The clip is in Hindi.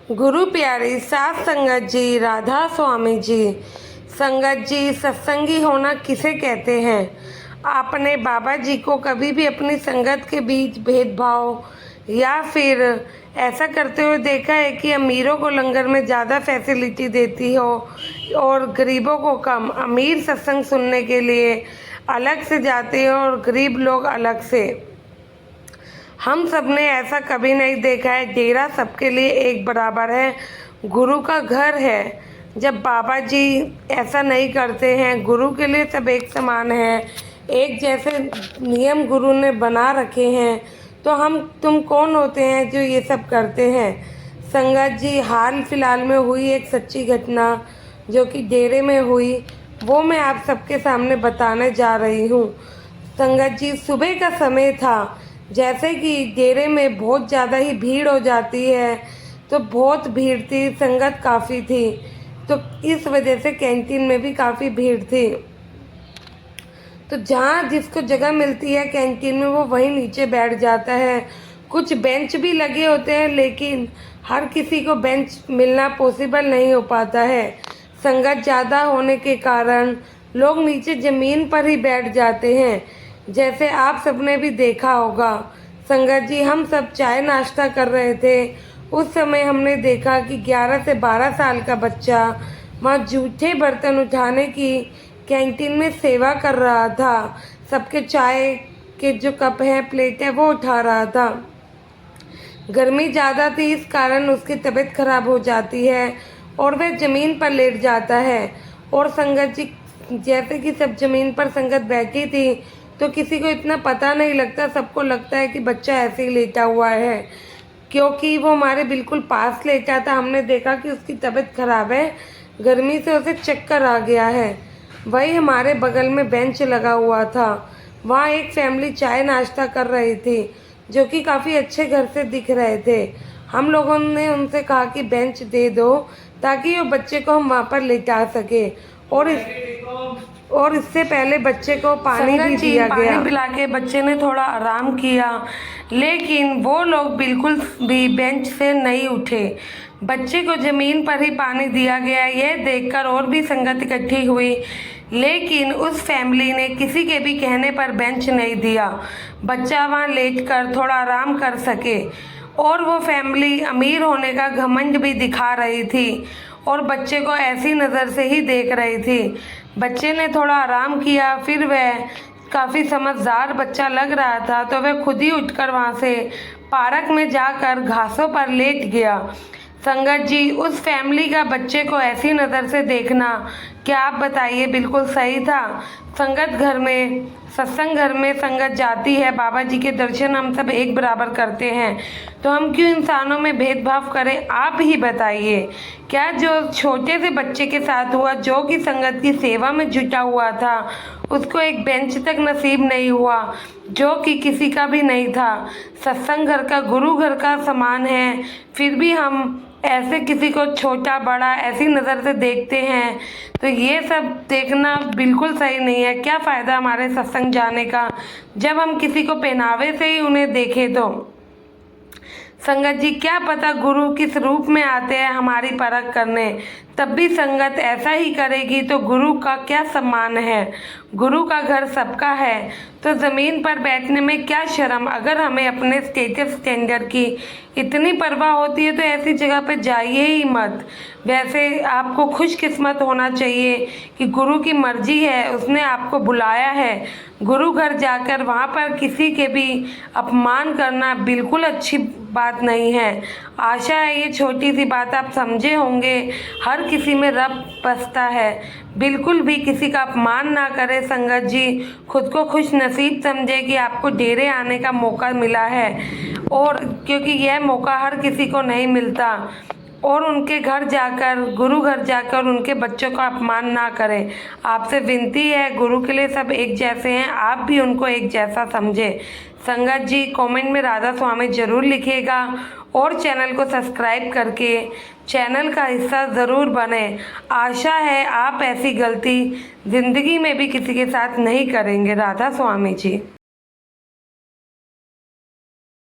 गुरु प्यारी सात संगत जी, राधा स्वामी जी। संगत जी, सत्संगी होना किसे कहते हैं? आपने बाबा जी को कभी भी अपनी संगत के बीच भेदभाव या फिर ऐसा करते हुए देखा है कि अमीरों को लंगर में ज़्यादा फैसिलिटी देती हो और गरीबों को कम? अमीर सत्संग सुनने के लिए अलग से जाते हो और गरीब लोग अलग से। हम सब ने ऐसा कभी नहीं देखा है। डेरा सबके लिए एक बराबर है, गुरु का घर है। जब बाबा जी ऐसा नहीं करते हैं, गुरु के लिए सब एक समान है, एक जैसे नियम गुरु ने बना रखे हैं, तो हम तुम कौन होते हैं जो ये सब करते हैं? संगत जी, हाल फिलहाल में हुई एक सच्ची घटना जो कि डेरे में हुई, वो मैं आप सबके सामने बताने जा रही हूँ। संगत जी, सुबह का समय था। जैसे कि डेरे में बहुत ज़्यादा ही भीड़ हो जाती है, तो बहुत भीड़ थी, संगत काफ़ी थी, तो इस वजह से कैंटीन में भी काफ़ी भीड़ थी। तो जहाँ जिसको जगह मिलती है कैंटीन में, वो वहीं नीचे बैठ जाता है। कुछ बेंच भी लगे होते हैं, लेकिन हर किसी को बेंच मिलना पॉसिबल नहीं हो पाता है। संगत ज़्यादा होने के कारण लोग नीचे ज़मीन पर ही बैठ जाते हैं, जैसे आप सबने भी देखा होगा। संगत जी, हम सब चाय नाश्ता कर रहे थे। उस समय हमने देखा कि 11 से 12 साल का बच्चा वहाँ जूठे बर्तन उठाने की कैंटीन में सेवा कर रहा था। सबके चाय के जो कप हैं, प्लेट है, वो उठा रहा था। गर्मी ज़्यादा थी, इस कारण उसकी तबीयत खराब हो जाती है और वह ज़मीन पर लेट जाता है। और संगत जी, जैसे कि सब ज़मीन पर संगत बैठी थी, तो किसी को इतना पता नहीं लगता, सबको लगता है कि बच्चा ऐसे ही लेटा हुआ है, क्योंकि वो हमारे बिल्कुल पास लेटा था। हमने देखा कि उसकी तबीयत खराब है, गर्मी से उसे चक्कर आ गया है। वही हमारे बगल में बेंच लगा हुआ था, वहाँ एक फैमिली चाय नाश्ता कर रही थी, जो कि काफ़ी अच्छे घर से दिख रहे थे। हम लोगों ने उनसे कहा कि बेंच दे दो, ताकि वो बच्चे को हम वहाँ पर लेटा सके। और इससे पहले बच्चे को पानी भी दिया गया। पानी पिला के बच्चे ने थोड़ा आराम किया, लेकिन वो लोग बिल्कुल भी बेंच से नहीं उठे। बच्चे को ज़मीन पर ही पानी दिया गया। यह देखकर और भी संगत इकट्ठी हुई, लेकिन उस फैमिली ने किसी के भी कहने पर बेंच नहीं दिया। बच्चा वहाँ लेटकर थोड़ा आराम कर सके। और वो फैमिली अमीर होने का घमंड भी दिखा रही थी और बच्चे को ऐसी नज़र से ही देख रही थी। बच्चे ने थोड़ा आराम किया, फिर वह काफ़ी समझदार बच्चा लग रहा था, तो वह खुद ही उठकर वहाँ से पार्क में जाकर घासों पर लेट गया। संगत जी, उस फैमिली का बच्चे को ऐसी नज़र से देखना, क्या आप बताइए, बिल्कुल सही था? संगत घर में, सत्संग घर में संगत जाती है, बाबा जी के दर्शन हम सब एक बराबर करते हैं, तो हम क्यों इंसानों में भेदभाव करें? आप ही बताइए। क्या जो छोटे से बच्चे के साथ हुआ, जो कि संगत की सेवा में जुटा हुआ था, उसको एक बेंच तक नसीब नहीं हुआ, जो कि किसी का भी नहीं था? सत्संग घर का, गुरु घर का समान है, फिर भी हम ऐसे किसी को छोटा बड़ा ऐसी नज़र से देखते हैं, तो ये सब देखना बिल्कुल सही नहीं है। क्या फ़ायदा हमारे सत्संग जाने का, जब हम किसी को पहनावे से ही उन्हें देखें तो? संगत जी, क्या पता गुरु किस रूप में आते हैं हमारी परख करने, तब भी संगत ऐसा ही करेगी, तो गुरु का क्या सम्मान है? गुरु का घर सबका है, तो ज़मीन पर बैठने में क्या शर्म? अगर हमें अपने स्टेटस स्टैंडर्ड की इतनी परवाह होती है, तो ऐसी जगह पर जाइए ही मत। वैसे आपको खुशकिस्मत होना चाहिए कि गुरु की मर्जी है, उसने आपको बुलाया है। गुरु घर जाकर वहाँ पर किसी के भी अपमान करना बिल्कुल अच्छी बात नहीं है। आशा है ये छोटी सी बात आप समझे होंगे। हर किसी में रब बसता है, बिल्कुल भी किसी का अपमान ना करें। संगत जी, खुद को खुश नसीब समझे कि आपको डेरे आने का मौका मिला है, और क्योंकि यह मौका हर किसी को नहीं मिलता। और उनके घर जाकर, गुरु घर जाकर उनके बच्चों का अपमान ना करें। आपसे विनती है, गुरु के लिए सब एक जैसे हैं, आप भी उनको एक जैसा समझें। संगत जी, कमेंट में राधा स्वामी ज़रूर लिखिएगा और चैनल को सब्सक्राइब करके चैनल का हिस्सा ज़रूर बने। आशा है आप ऐसी गलती ज़िंदगी में भी किसी के साथ नहीं करेंगे। राधा स्वामी जी।